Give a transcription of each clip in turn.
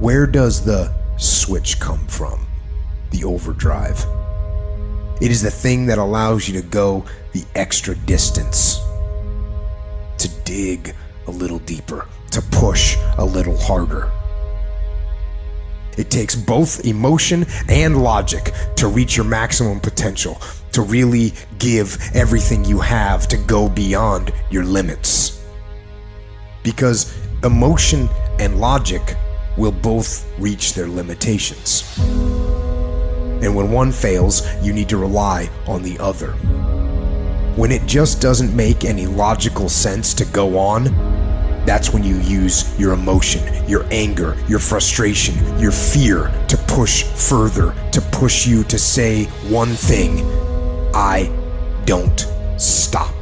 Where does the switch come from? The overdrive. It is the thing that allows you to go the extra distance, to dig a little deeper, to push a little harder. It takes both emotion and logic to reach your maximum potential, to really give everything you have, to go beyond your limits. Because emotion and logic will both reach their limitations. And when one fails, you need to rely on the other. When it just doesn't make any logical sense to go on, that's when you use your emotion, your anger, your frustration, your fear to push further, to push you to say one thing: I don't stop.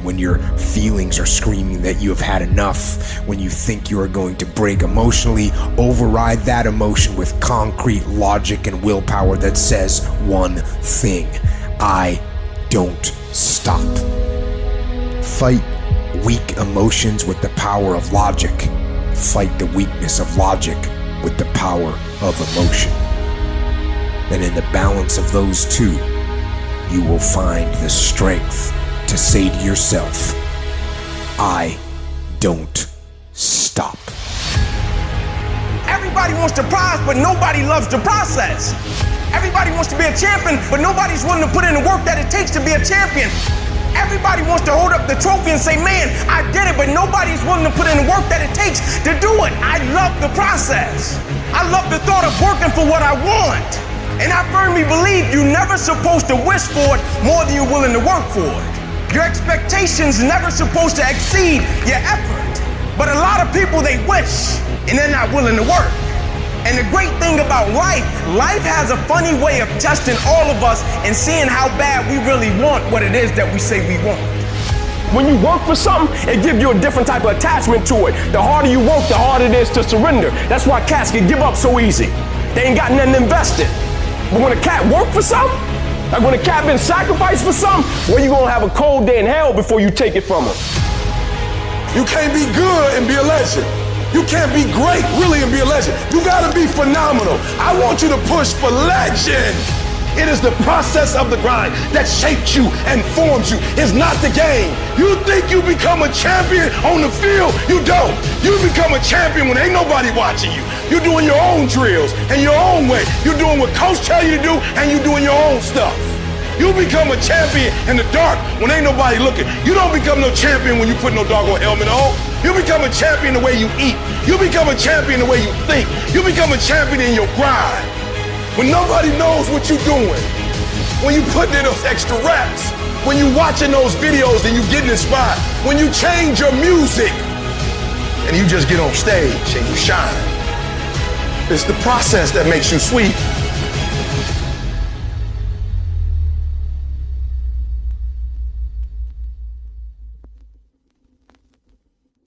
When your feelings are screaming that you have had enough, when you think you are going to break emotionally, override that emotion with concrete logic and willpower that says one thing: I don't stop. Fight weak emotions with the power of logic. Fight the weakness of logic with the power of emotion. And in the balance of those two, you will find the strength to say to yourself, I don't stop. Everybody wants the prize, but nobody loves the process. Everybody wants to be a champion, but nobody's willing to put in the work that it takes to be a champion. Everybody wants to hold up the trophy and say, man, I did it, but nobody's willing to put in the work that it takes to do it. I love the process. I love the thought of working for what I want. And I firmly believe you're never supposed to wish for it more than you're willing to work for it. Your expectations never supposed to exceed your effort. But a lot of people, they wish, and they're not willing to work. And the great thing about life has a funny way of testing all of us and seeing how bad we really want what it is that we say we want. When you work for something, it gives you a different type of attachment to it. The harder you work, the harder it is to surrender. That's why cats can give up so easy. They ain't got nothing invested. But when a cat work for something, like when a cat been sacrificed for something, well, you gonna have a cold day in hell before you take it from them. You can't be good and be a legend. You can't be great, really, and be a legend. You gotta be phenomenal. I want you to push for legend. It is the process of the grind that shapes you and forms you. It's not the game. You think you become a champion on the field? You don't. You become a champion when ain't nobody watching you. You're doing your own drills and your own way. You're doing what coach tell you to do, and you're doing your own stuff. You become a champion in the dark when ain't nobody looking. You don't become no champion when you put no doggone helmet on. You become a champion the way you eat. You become a champion the way you think. You become a champion in your grind. When nobody knows what you're doing. When you putting in those extra reps. When you watching those videos and you getting inspired. When you change your music and you just get on stage and you shine. It's the process that makes you sweet.